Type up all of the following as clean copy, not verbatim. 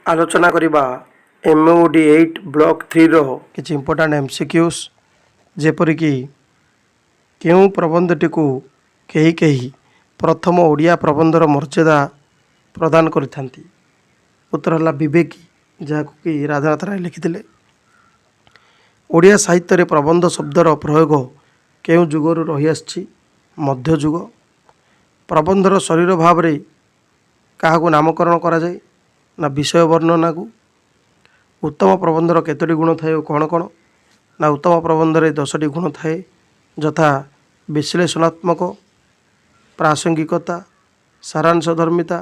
आलोचना करिबा MOD 8 block 3 रो किछि इंपोर्टेंट MCQs जेपरिकी केउं प्रबंधटी को कही कही प्रथम ओडिया प्रबंधर मर्यादा प्रदान करिथांती। उत्तर हला विवेकी, जहाको कि राधानाथ राय लिखिथिले। ओडिया साहित्य रे प्रबंध शब्दर प्रयोग केउं जुगरु रही आछि? मध्ययुग। प्रबंधर शरीर भाव रे काहाको नामकरण करा जाय ना विषय वर्णना को। उत्तम प्रबंधर केतोटी गुण थाए कौन कौन ना उत्तम प्रबंधरे 10टी गुण थाए, यथा विश्लेषणात्मक, प्रासंगिकता, सारांशधर्मिता,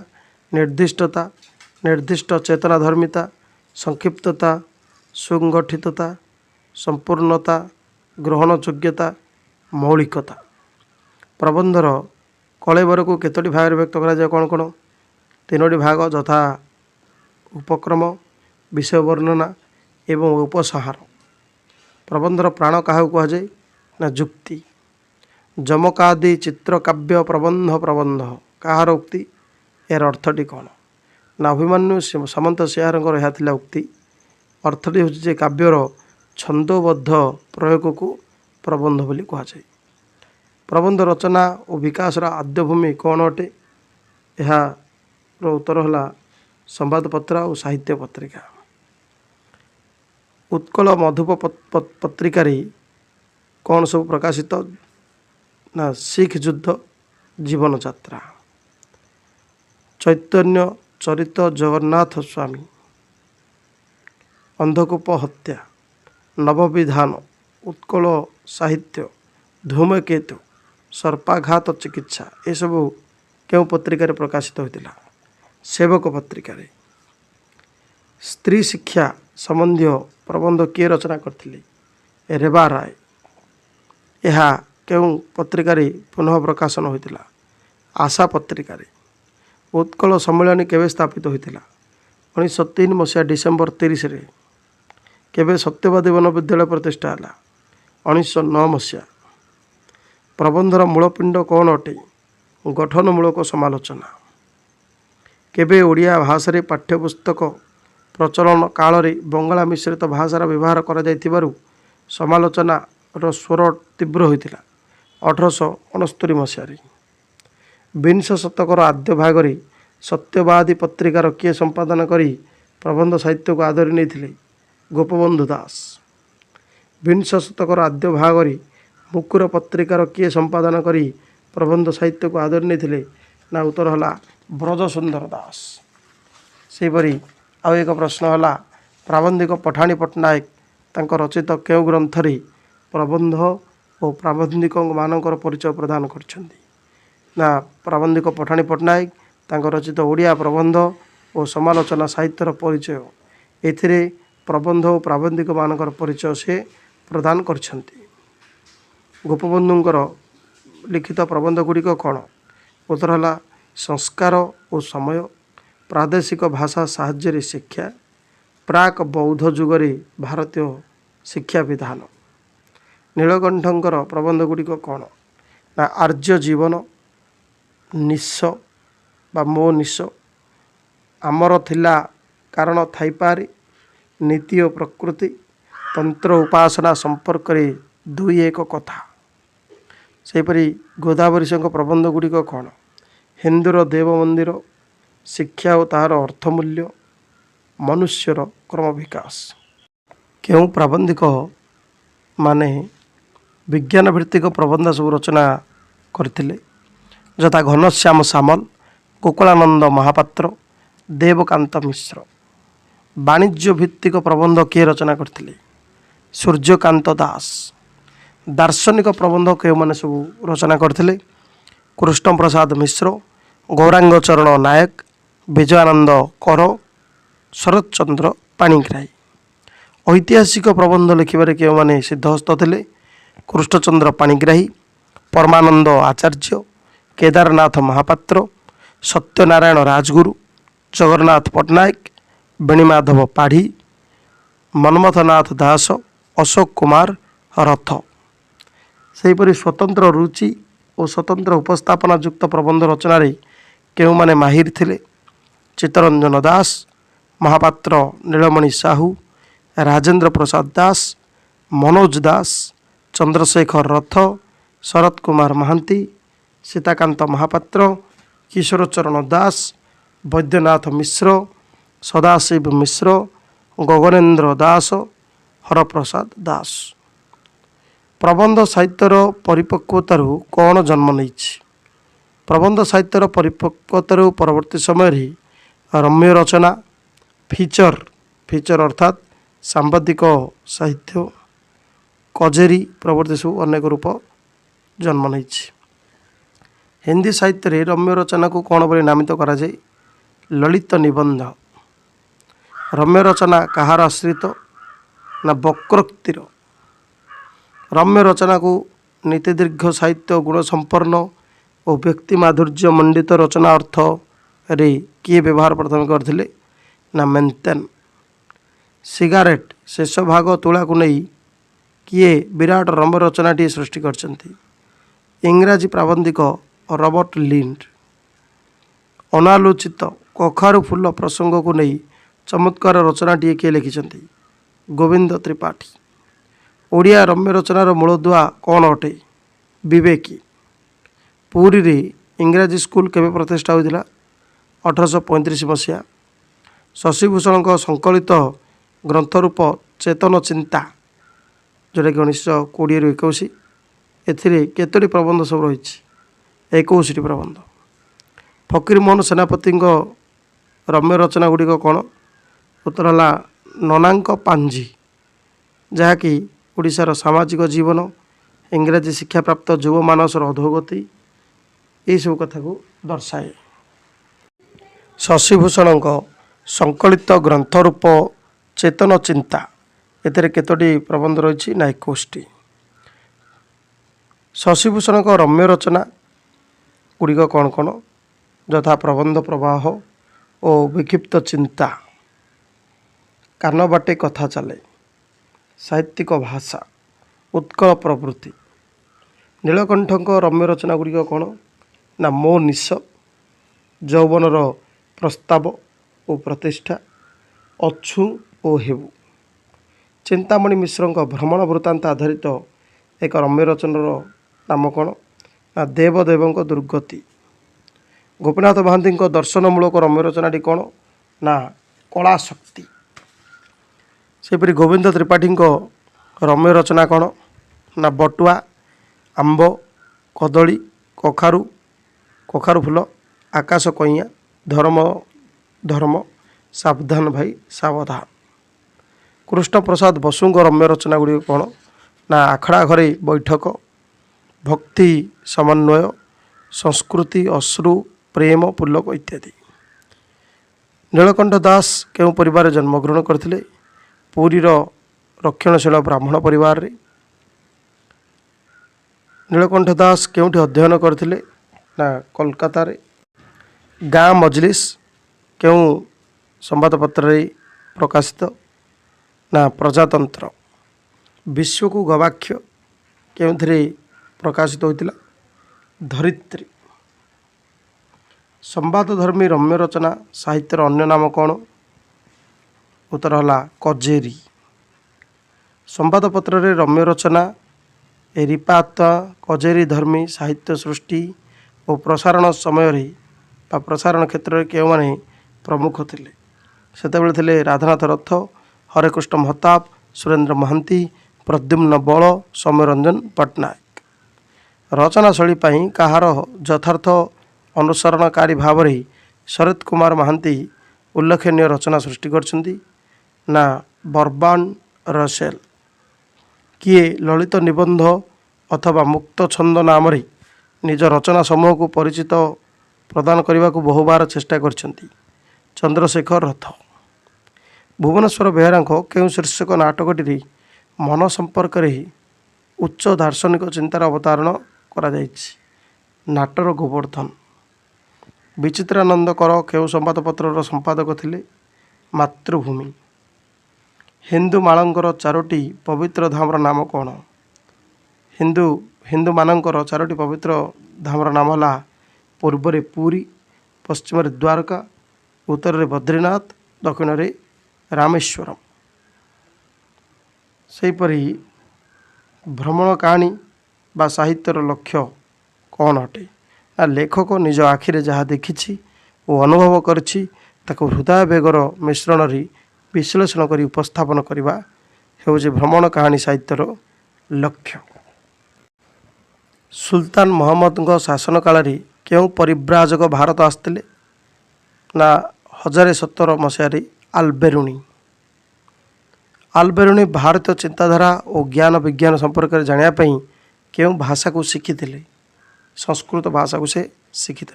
निर्दिष्टता, निर्दिष्ट चेतनाधर्मिता, संक्षिप्तता, सुगठितता, संपूर्णता, ग्रहणयोग्यता, मौलिकता। प्रबंधर कलेबर को केतोटी भाग व्यक्त करा जाय कौन कौन? 3टी भाग, यथा उपक्रम, विषय वर्णना एवं उपसंहार। प्रबंधर प्राण क्या कहुए ना जुक्ति। जमकादि चित्रकाव्य प्रबंध प्रबंध कହାର उक्ति? यार अर्थटी कौन ना अभिमन्यु सामंत सिंहार यह उक्ति। अर्थटी हूँ काव्यर छंदोबद्ध प्रयोग को प्रबंध बोली कहुए। प्रबंध रचना और विकास आद्य भूमि कौन अटे? यार उत्तर है संवादपत्र और साहित्य पत्रिका। उत्कल मधुप पत्रिका कौन सब प्रकाशित ना सिख युद्ध, जीवन यात्रा, चैतन्य चरित जगन्नाथ स्वामी, अंधकूप हत्या, नवविधान, उत्कल साहित्य, धूमकेतु, सर्पाघात चिकित्सा, ये सब क्यों पत्रिका प्रकाशित होता? सेवक पत्रिका। स्त्री शिक्षा संबंधी प्रबंध किए रचना करथिले? रेबा राय। यह क्यों पत्रिका पुनः प्रकाशन होता? आशा पत्रिका। उत्कल सम्मेलन केवे स्थापित होता? 1903 मसीहा डिसेम्बर 30 रे। केवे सत्यवादी वन विद्यालय प्रतिष्ठा है? 1909 मसीहा। प्रबंधर मूलपिंड कौन अटे? गठनमूलक समालोचना। केवे ओडिया भाषा रे पाठ्यपुस्तक प्रचलन काल रे बंगाला मिश्रित भाषार व्यवहार करा जायतिबारु समालोचना रो स्वर तीव्र होता? 1869 मसीह। विंश शतकर आद्य भाग रे सत्यवादी पत्रिकार किए संपादन करी प्रबंध साहित्य को आदरी नहीं? गोपबंधु दास। विंश शतकर आद्य भाग रे मुकुर पत्रिकार किए संपादन करी प्रबंध साहित्य को आदरी नहीं ना? उत्तर है ब्रजसुंदर दास। सेपरी आउ एक प्रश्न है, प्राबंधिक पठाणी पट्टनायक तांको रचित केउ ग्रंथरे प्रबंध और प्राबंधिक मानकर परिचय प्रदान करछन्ती? ना प्राबंधिक पठाणी पट्टनायक तांको रचित ओडिया प्रबंध और समालोचना साहित्यर परिचय, एथिरे प्रबंध और प्राबंधिक मानकर परिचय से प्रदान करछन्ती। गोपबंधुंकर लिखित प्रबंध गुड़िक कौन? उत्तर है संस्कार और समय, प्रादेशिक भाषा साहाय्य शिक्षा, प्राक बौद्ध जुगरे भारतीय शिक्षा विधान। नीलकंठंकर प्रबंध गुड़िक कौन? ना आर्य जीवन, निस्स बा मो निस्स, आमर थिला कारण थाईपारे, नीति और प्रकृति, तंत्र उपासना संपर्क रे दुई एक कथा। सेपरी गोदावरी सिंह प्रबंध गुड़िक कौन? हिंदूर देव मंदिर, शिक्षा और तार अर्थमूल्य, मनुष्यर क्रम विकास। क्यों प्राबंधिक माने विज्ञान भित्तिक प्रबंध सब रचना करथिले? यथा घनश्याम सामल, गोकुलानंद महापात्र, देवकांत मिश्र। वाणिज्य भित्तिक प्रबंध किए रचना करथिले? सूर्यकांत दास। दार्शनिक प्रबंध क्यों माने सब रचना करथिले? कृष्ण प्रसाद मिश्र, गौरांग चरण नायक, विजयानंद कर, शरत चंद्र पाणिग्राही। ऐतिहासिक प्रबंध लिखिबारे क्यों माने सिद्धहस्त थिले? कृष्णचंद्र पाणिग्राही, परमानंद आचार्य, केदारनाथ महापात्र, सत्यनारायण राजगुरु, जगन्नाथ पट्टनायक, बेणीमाधव पाढ़ी, मनमथनाथ दास, अशोक कुमार रथ। सेहीपरि स्वतंत्र रुचि और स्वतंत्र उपस्थापना युक्त प्रबंध रचना केउ माने माहिर थिले? चित्तरंजन दास, महापात्र नीलमणि साहू, राजेंद्र प्रसाद दास, मनोज दास, चंद्रशेखर रथ, शरत कुमार महांती, सीताकांत महापात्र, किशोरचरण दास, वैद्यनाथ मिश्र, सदाशिव मिश्र, गगनेन्द्र दास, हरप्रसाद दास। प्रबंध साहित्यर परिपक्वतार कौन जन्म नहीं? प्रबंध साहित्यर परिपक्वतार परवर्ती समय रम्य रचना, फीचर अर्थात सांबादिक साहित्य, कजेरी प्रवृत्ति सब अनेक रूप जन्म नहीं। हिंदी साहित्य रे रम्य रचना को कौन बोली नामित करा जाए? ललित निबंध। रम्य रचना कहार आश्रित ना वक्रोक्तिर? रम्य रचना को नीति दीर्घ साहित्य गुण संपन्न और व्यक्ति माधुर्य मंडित रचना अर्थ रे किए व्यवहार प्रथम करते ना मेन्टेन। सिगारेट शेष भाग तुला को नहीं किए विराट रम्य रचनाटी सृष्टि करछंती? इंग्राजी प्राबंधिक रॉबर्ट लिंड। अनालोचित कखारु फूल प्रसंग को नहीं चमत्कार रचनाटी किए लिखिछंती? गोविंद त्रिपाठी। ओडिया रम्य रचनार मूलदुआ कौन अटे? विवेकी। पुरी रे इंग्राजी स्कूल केवे प्रतिष्ठा होइतिला? 1835 मसीहा। शशिभूषण संकलित ग्रंथ रूप चेतन चिंता जोटा कि 1920-21 एथिरे केतोटी प्रबंध सब रही? 21टी प्रबंध। फकीरमोहन सेनापति रम्य रचना गुड़िक कौन? उत्तर है ननांक पांजी, जहाँकि ओडिशार सामाजिक जीवन, इंग्राजी शिक्षा प्राप्त युव मानसर अधोगति यही सब कथा को दर्शाए। शशिभूषण संकलित ग्रंथ रूप चेतन चिंता एथिरे केतोटी प्रबंध रही? ना 21टी। शशिभूषण रम्य रचना गुड़िक कौन कौन? यथा प्रबंध प्रवाह और विक्षिप्त चिंता, कान बाटे कथा चले, साहित्यिक भाषा, उत्कल प्रवृत्ति। नीलकंठ रम्य रचना गुड़िक कौन? ना मो निश, यौवनर प्रस्ताव और प्रतिष्ठा, अच्छु और हेबु। चिंतामणि मिश्र भ्रमण वृत्तांत आधारित एक रम्य रचनार नाम कौन? ना देवदेव दुर्गति। गोपीनाथ महांती दर्शनमूलक रम्य रचनाटी कौन? ना कला शक्ति। सेपरी गोविंद त्रिपाठी रम्य रचना कौन? ना बटुआ, आंब, कदली, कखारु फूल, आकाश कइया, धर्म, सावधान भाई सावधान। कृष्ण प्रसाद बसु रम्य रचना गुड़ी कौन? ना आखड़ा घरे बैठक, भक्ति समन्वय, संस्कृति, अश्रु, प्रेम, पुलक इत्यादि। नीलकंठ दास केउं परिवार जन्मग्रहण करथिले? पुरीर रक्षणशील ब्राह्मण परिवार रे। नीलकंठ दास केउंठी अध्ययन करथिले? ना कोलकाता रे। गाँ मजलिस केउं संवादपत्र रे प्रकाशित? ना प्रजातंत्र। विश्व को गवाक्ष केउंथिरे प्रकाशित होइतिला? धरित्री। संवादधर्मी रम्य रचना साहित्यर अन्य नाम कौन? उत्तर है कजेरी। संवादपत्र रे रम्य रचना एरिपात कजेरी धर्मी साहित्य सृष्टि और प्रसारण समय प्रसारण क्षेत्र में क्यों माने प्रमुख थिले? सेतेबेले थिले राधानाथ रथ, हरेकृष्ण महताब, सुरेंद्र महांती, प्रद्युम्न बल, सौम्यरंजन पट्टनायक। रचना शैली कहार यथार्थ अनुसरणकारी भाव में शरत कुमार महांती उल्लेखनीय रचना सृष्टि करछंती? ना बर्बान रसेल। किए ललित निबंध अथवा मुक्त छंद नाम निज रचना समूह को परिचित प्रदान करने को बहुबार चेष्टा करछंती? चंद्रशेखर रथ। भुवनेश्वर बेहेरा केउं शीर्षक नाटकटी मन संपर्क उच्च दार्शनिक चिंतार अवतारण करा जायछि? नाटर गोवर्धन। विचित्रानंद कर केउं संवादपत्र संपादक थिले? मातृभूमि। हिंदू मालंकर 4टी पवित्र धामर नाम कौन? हिंदू मानकर 4टी पवित्र धामर नाम है पूर्व रे पुरी, पश्चिम रे द्वारका, उत्तर रे बद्रीनाथ दक्षिण रे रामेश्वरम। सेहीपरि भ्रमण कहानी बा साहित्यर लक्ष्य कौन अटे ना लेखक निज आखिरे जहाँ देखी और अनुभव करछि ताको हृदय बेगर मिश्रण रे विश्लेषण करी उपस्थापन करने हेउजे भ्रमण कहानी साहित्यर लक्ष्य। सुल्तान महमद शासन काल क्यों परिव्राजक भारत आसते ना 1017 मसीह आलबेरुणी भारतीय चिंताधारा और ज्ञान विज्ञान संपर्क में जानापी क्यों भाषा को शिखी संस्कृत भाषा को से शिखी।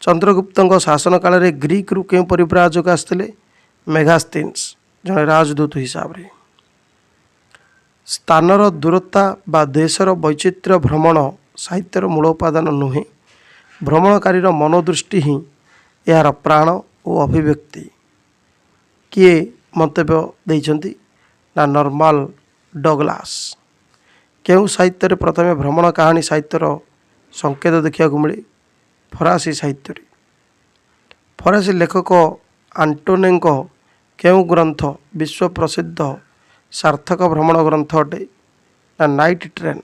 चंद्रगुप्त शासन काल में ग्रीक रु क्यों परिव्राजक आसते मेगास्थिन्स जड़े राजदूत हिसाब से। स्थानर दूरता बा देशर वैचित्र्य भ्रमण साहित्यर मूल उपादान नुहे भ्रमणकारी मनोदृष्टि ही यार प्राण और अभिव्यक्ति। किए मंतव्य देइछंती ना नॉर्मल डगलास। क्यों साहित्य प्रथम भ्रमण कहानी साहित्यर संकेत देखा मिले फरासी साहित्य। फरासी लेखक आंटोने क्यों ग्रंथ विश्व प्रसिद्ध सार्थक भ्रमण ग्रंथ अटे ना नाइट ट्रेन।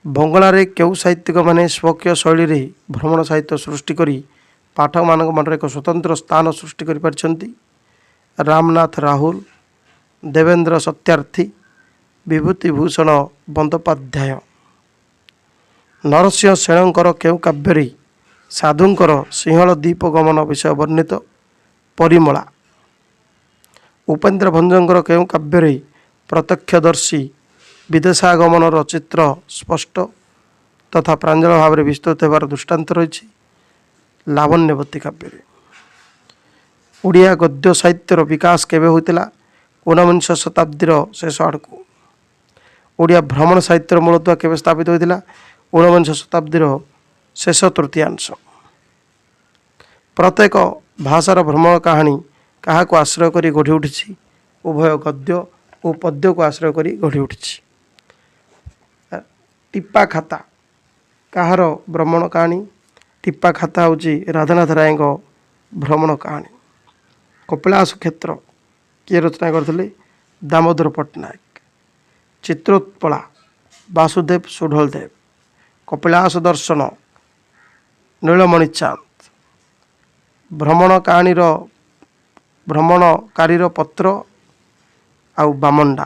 बंगलारे क्यों साहित्यिक माने स्वकीय शैली रे भ्रमण साहित्य सृष्टि करी पाठक मान मन एक स्वतंत्र स्थान सृष्टि कर पारिछंती। रामनाथ राहुल, देवेंद्र सत्यार्थी, विभूतिभूषण बंदोपाध्याय। नरसिंह सेणकर क्यों काव्य साधुंकर सिंहल द्वीप गमन विषय वर्णित परिमला। उपेन्द्र भंजंकर क्यों काव्य प्रत्यक्षदर्शी विदेशागमनर चित्र स्पष्ट तथा प्रांजल भाव में विस्तृत होवार दृष्टांत रही लावण्यवती काव्य। ओडिया गद्य साहित्यर विकास केबे होइतिला 19 शताब्दीर शेष आड़कू। ओडिया भ्रमण साहित्यर मूलतः केबे स्थापित होइतिला 19 शताब्दीर शेष तृतीयांश। प्रत्येक भाषार भ्रमण कहानी क्या को आश्रय करी गढ़ी उठी उभय गद्य और पद्य को आश्रय करी गढ़ी उठी। टिप्पा खाता कहार भ्रमण कहानी टिप्पा खाता हूँ राधानाथ राय भ्रमण कहानी। कपिलास क्षेत्र किए रचना करते दामोदर पट्टनायक। चित्रोत्पला वासुदेव सुढलदेव। कपिलास दर्शन नीलमणि चांद। भ्रमण कहानी भ्रमणकारी पत्र आउ बामंडा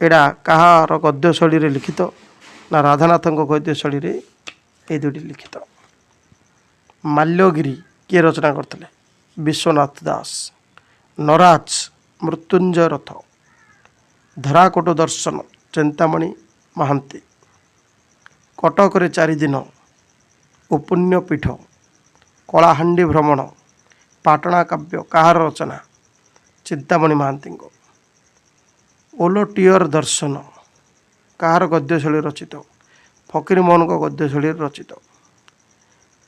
एडा कहार गद्य शैली लिखित ना राधानाथ गद्य शैली ये दुटी लिखित। माल्यगिरी किए रचना करते विश्वनाथ दास। नराज मृत्युंजय रथ। धराकोट दर्शन चिंतामणि महांती। कटक 4 दिन पुण्यपीठ। कलाहांडी भ्रमण पाटणा काव्य कहार रचना चिंतामणि महांती। ओलोटियर दर्शन कहार गद्यशैली रचित फकीरमोहन गद्यशैली रचित।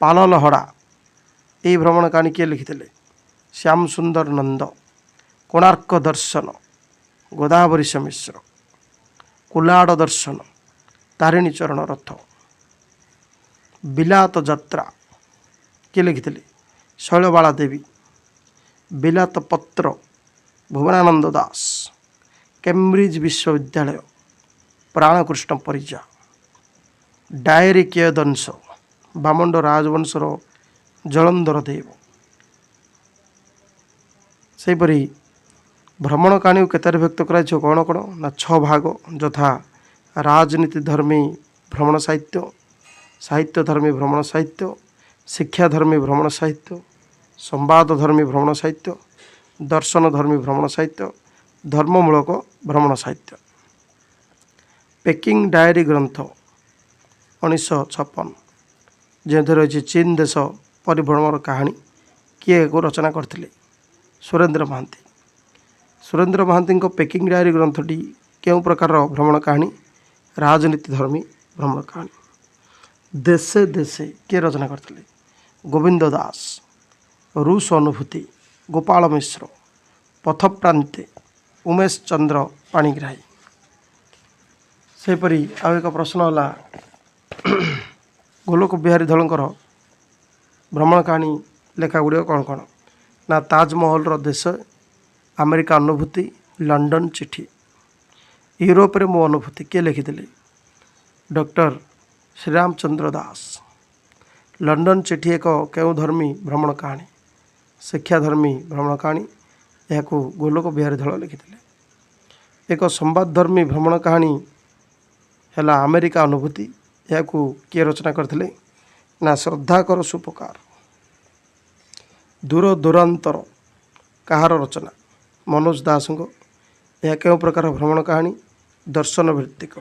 पाललहड़ा यही भ्रमण कहानी किए लिखिते श्याम सुंदर नंद। कोणार्क दर्शन गोदावरी मिश्र। कुलाड़ दर्शन तारिणी चरण रथ। बिलात यात्रा किए लिखिते शैलबाला देवी। बिलात पत्र भुवनानंद दास। कैम्ब्रिज विश्वविद्यालय प्राणकृष्ण परिजा। डायरी किए दंश बामंड राजवंशर जलंधर देव। सेपरी भ्रमण कहानी को केतार व्यक्त कर कौन कौन ना 6 भाग यथा राजनीति धर्मी भ्रमण साहित्य, साहित्य धर्मी भ्रमण साहित्य, शिक्षा धर्मी भ्रमण साहित्य, संवाद धर्मी भ्रमण साहित्य, दर्शन धर्मी भ्रमण साहित्य, धर्ममूलक भ्रमण साहित्य। पेकिंग डायरी ग्रंथ 1956 जो रही चीन देश परिभ्रमण कहानी किए को रचना करते सुरेंद्र महांती। सुरेंद्र महांती पेकिंग डायरी ग्रंथटी क्यों प्रकार भ्रमण कहानी राजनीति धर्मी भ्रमण कहानी। देशे देशे किए रचना करते गोविंद दास। रूस अनुभूति गोपाल मिश्र। पथ प्रांते उमेश चंद्र पाणिग्राही। सेपरी आउ एक प्रश्न है गोलोक बिहारी धलंकर भ्रमण कहानी लेखा गुड़िक कौन कौन ନା ତାଜମହଲର ଦେଶ, ଆମେରିକା ଅନୁଭୂତି, ଲଣ୍ଡନ ଚିଠି। ୟୁରୋପରେ ମୋ ଅନୁଭୂତି କିଏ ଲେଖିଥିଲେ? ଡକ୍ଟର ଶ୍ରୀରାମଚନ୍ଦ୍ର ଦାସ। ଲଣ୍ଡନ ଚିଠି ଏକ କେଉଁ ଧର୍ମୀ ଭ୍ରମଣ କାହାଣୀ? ଶିକ୍ଷାଧର୍ମୀ ଭ୍ରମଣ କାହାଣୀ। ଏହାକୁ ଗୋଲୋକ ବିହାରୀ ଧଳ ଲେଖିଥିଲେ। ଏକ ସମ୍ବାଦଧର୍ମୀ ଭ୍ରମଣ କାହାଣୀ ହେଲା ଆମେରିକା ଅନୁଭୂତି। ଏହାକୁ କିଏ ରଚନା କରିଥିଲେ? ନା ଶ୍ରଦ୍ଧାକର ସୁପକାର। ଦୂର ଦୂରାନ୍ତର କାହାର ରଚନା? ମନୋଜ ଦାସଙ୍କ। ଏହା କେଉଁ ପ୍ରକାର ଭ୍ରମଣ କାହାଣୀ? ଦର୍ଶନ ଭିତ୍ତିକ।